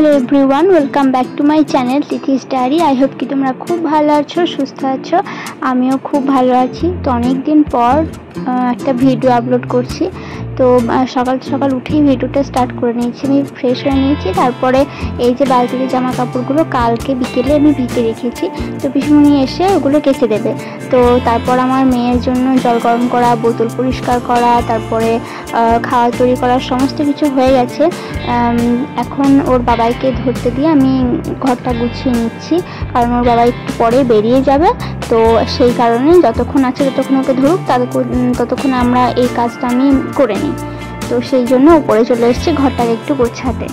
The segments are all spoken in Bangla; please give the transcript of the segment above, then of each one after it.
Hello everyone, welcome back to my channel Tithi's diary. I hope কি তোমরা খুব ভালো আছো, সুস্থ আছো। আমিও খুব ভালো আছি। তো অনেক দিন পর একটা ভিডিও আপলোড করছি। তো সকাল সকাল উঠেই ভিডিওটা স্টার্ট করে নিয়েছি। আমি ফ্রেশ হয়ে নিয়েছি, তারপরে এই যে বালতিতে জামা কাপড়গুলো কালকে বিকেলে আমি ভিজে রেখেছি। তো পিসমণি এসে ওগুলো কেচে দেবে। তো তারপর আমার মেয়ের জন্য জল গরম করা, বোতল পরিষ্কার করা, তারপরে খাওয়া তৈরি করা সমস্ত কিছু হয়ে গেছে। এখন ওর বাবাইকে ধরতে দিয়ে আমি ঘরটা গুছিয়ে নিচ্ছি, কারণ ওর বাবা একটু পরে বেরিয়ে যাবে। তো সেই কারণে যতক্ষণ আছে ততক্ষণ ওকে ধরুক, ততক্ষণ আমরা এই কাজটা আমি করে নিই। তো সেই জন্য উপরে চলে এসেছি ঘরটাকে একটু গোছাতে।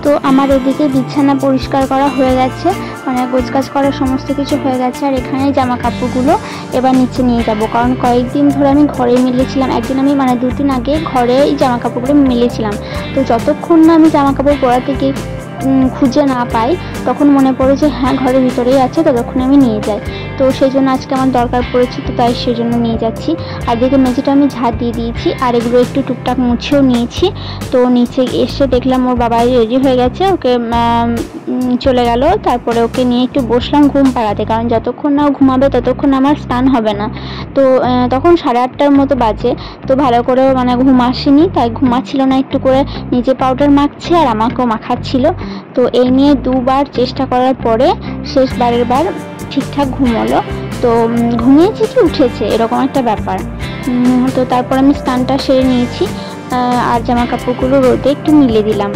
তো আমার এদিকে বিছানা পরিষ্কার করা হয়ে গেছে, মানে গোছগাছ করা সমস্ত কিছু হয়ে গেছে। আর এখানে জামা কাপড়গুলো এবার নিচে নিয়ে যাব, কারণ কয়েকদিন ধরে আমি ঘরে মিলিয়েছিলাম। একদিন আমি মানে 2 দিন আগে ঘরে এই জামা কাপড়গুলো মিলিয়েছিলাম। তো যতক্ষণ না আমি জামা কাপড় পরাতে গিয়ে খুঁজে না পাই, তখন মনে পড়ে যে হ্যাঁ ঘরের ভিতরেই আছে, ততক্ষণ আমি নিয়ে যাই। তো সেই জন্য আজকে আমার দরকার পড়েছে, তো তাই সেই জন্য নিয়ে যাচ্ছি। আর দেখে মেঝেটা আমি ঝাড় দিয়ে দিয়েছি, আর এগুলো একটু টুকটাক মুছেও নিয়েছি। তো নিচে এসে দেখলাম ওর বাবা রেডি হয়ে গেছে, ওকে চলে গেল। তারপরে ওকে নিয়ে একটু বসলাম ঘুম পাড়াতে, কারণ যতক্ষণ না ঘুমাবে ততক্ষণ আমার স্নান হবে না। তো তখন 8:30টার মতো বাজে। তো ভালো করে মানে ঘুম আসেনি, তাই ঘুমাচ্ছিল না, একটু করে নিজে পাউডার মাখছে আর আমাকেও মাখাচ্ছিল। তো এই নিয়ে 2বার চেষ্টা করার পরে শেষবারের বার ঠিকঠাক ঘুমোলো। তো ঘুমিয়েছে কি উঠেছে এরকম একটা ব্যাপার। তো তারপর আমি স্নানটা সেরে নিয়েছি, আর জামা কাপড়গুলো রোদে একটু মিলে দিলাম।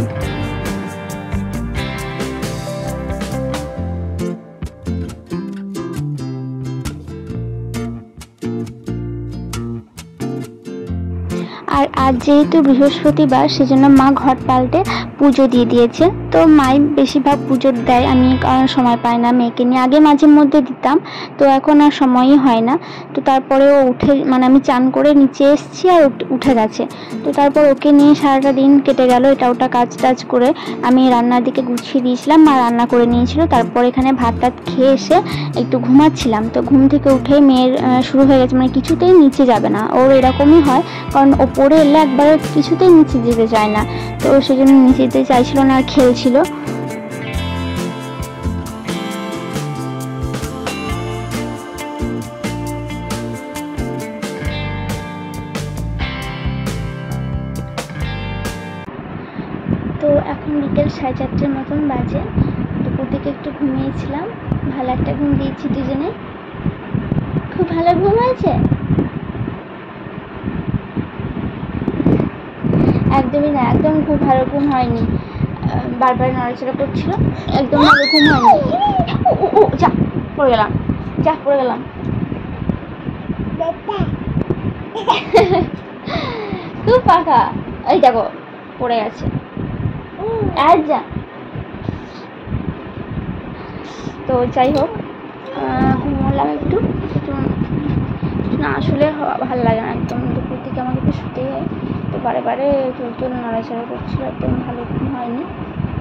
আর আজ যেহেতু বৃহস্পতিবার, সেজন্য মা ঘর পাল্টে পুজো দিয়ে দিয়েছে। তো মাই বেশিরভাগ পুজো দেয়, আমি কারণ সময় পাই না মেয়েকে নিয়ে। আগে মাঝে মধ্যে দিতাম, তো এখন আর সময়ই হয় না। তো তারপরে ও উঠে মানে আমি চান করে নিচে এসেছি আর উঠে গেছে। তো তারপর ওকে নিয়ে সারাটা দিন কেটে গেল, এটা ওটা কাজ টাজ করে। আমি রান্নার দিকে গুছিয়ে দিয়েছিলাম, মা রান্না করে নিয়েছিল। তারপর এখানে ভাত টাত খেয়ে এসে একটু ঘুমাচ্ছিলাম। তো ঘুম থেকে উঠেই মেয়ের শুরু হয়ে গেছে, মানে কিছুতেই নিচে যাবে না, ওর এরকমই হয়। কারণ ওপরে এলে একবারে কিছুতেই নিচে যেতে চায় না। তো সেই জন্য নিচে যেতে চাইছিল না, আর খেলছিল। তো এখন বিকেল 4:30টার মতন বাজে। দুপুর দিকে একটু ঘুমিয়েছিলাম, ভালো একটা ঘুম দিয়েছি দুজনে। খুব ভালো ঘুম হয়েছে। একদমই না, একদম খুব ভালো ঘুম হয়নি, বারবার নড়াচড়া করছিল, একদম ভালো ঘুম হয়নি। যা পড়ে গেলাম, যা পড়ে গেলাম। খুব পাকা, এই দেখো পড়ে গেছে। যা। তো যাই হোক, ঘুমোলাম একটু। না আসলে ভালো লাগে না একদম, দুপুর থেকে আমাকে একটু শুতে হয়। তো বারে বারে চুল নড়াচড়া করছিল, একদম ভালো ঘুম হয়নি।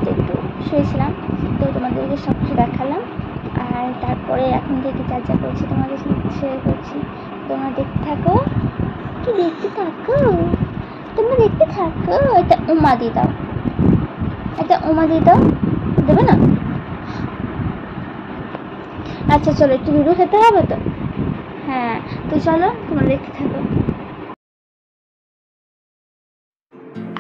তো একটু শুয়েছিলাম। তো তোমাদেরকে সব কিছু দেখালাম, আর তারপরে এখন থেকে যা যা করছি তোমাদের সাথে শেয়ার করছি। তোমরা দেখতে থাকো, কি দেখতে থাকো, তোমরা দেখতে থাকো। এটা উমা দিয়ে দাও, এটা উমা দিয়ে দাও, দেবে না? আচ্ছা চলো, একটু লুডো খেতে হবে তো। হ্যাঁ, তো চলো তোমরা দেখতে থাকো।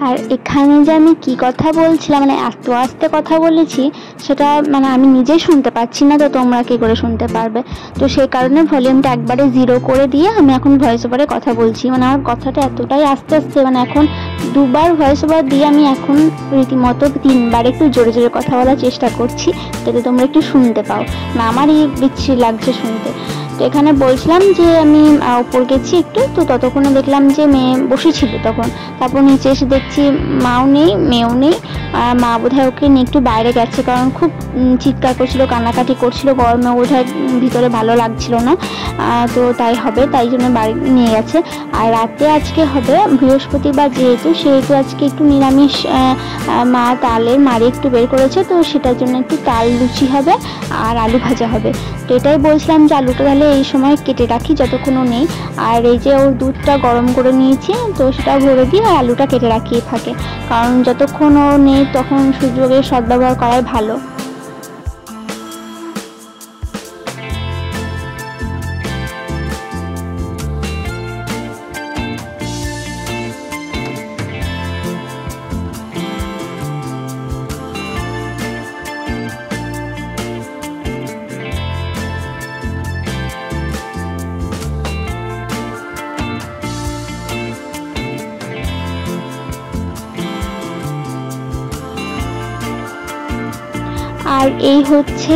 আর এখানে যে আমি কি কথা বলছিলাম, মানে এত আস্তে কথা বলেছি সেটা মানে আমি নিজেই শুনতে পাচ্ছি না, তো তোমরা কি করে শুনতে পারবে। তো সেই কারণে ভলিউমটা একবারে 0 করে দিয়ে আমি এখন ভয়েস ওভারে কথা বলছি। মানে আমার কথাটা এতটাই আস্তে আস্তে, মানে এখন 2বার ভয়েস ওভার দিয়ে আমি এখন রীতিমতো 3বার একটু জোরে জোরে কথা বলার চেষ্টা করছি, যাতে তোমরা একটু শুনতে পাও না। আমারই বিচ্ছিরি লাগছে শুনতে। তো এখানে বলছিলাম যে আমি উপর গেছি একটু, তো ততক্ষণে দেখলাম যে মেয়ে বসেছিল তখন। তারপর নিচে এসে দেখছি মাও নেই, মেয়েও নেই। মা বোধহয় ওকে নিয়ে একটু বাইরে গেছে, কারণ খুব চিৎকার করছিল, কান্নাকাটি করছিল, গরমে বোধহয় ভিতরে ভালো লাগছিল না, তো তাই হবে, তাই জন্য বাড়ি নিয়ে গেছে। আর রাতে আজকে হবে বৃহস্পতিবার যেহেতু, সেহেতু আজকে একটু নিরামিষ, মা তালের মাড়ি একটু বের করেছে, তো সেটার জন্য একটু তাল লুচি হবে আর আলু ভাজা হবে। তো এটাই বলছিলাম যে আলুটা তাহলে এই সময় কেটে রাখি যতক্ষণও নেই। আর এই যে ওর দুধটা গরম করে নিয়েছি, তো সেটা ভরে দিই আর আলুটা কেটে রাখি থাকে, কারণ যতক্ষণ ও নেই তখন সুযোগের সদ্ব্যবহার করাই ভালো। আর এই হচ্ছে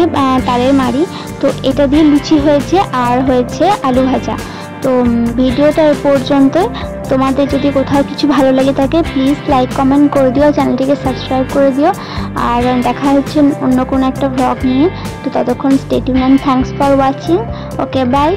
তালের মাড়ি। তো এটা দিয়ে লুচি হয়েছে আর হয়েছে আলু ভাজা। তো ভিডিওটা এ পর্যন্ত। তোমাদের যদি কোথাও কিছু ভালো লাগে থাকে প্লিজ লাইক কমেন্ট করে দিও, চ্যানেলটিকে সাবস্ক্রাইব করে দিও। আর দেখা হচ্ছে অন্য কোনো একটা ব্লগ নিয়ে। তো ততক্ষণ stay tune and thanks for watching. Okay, by.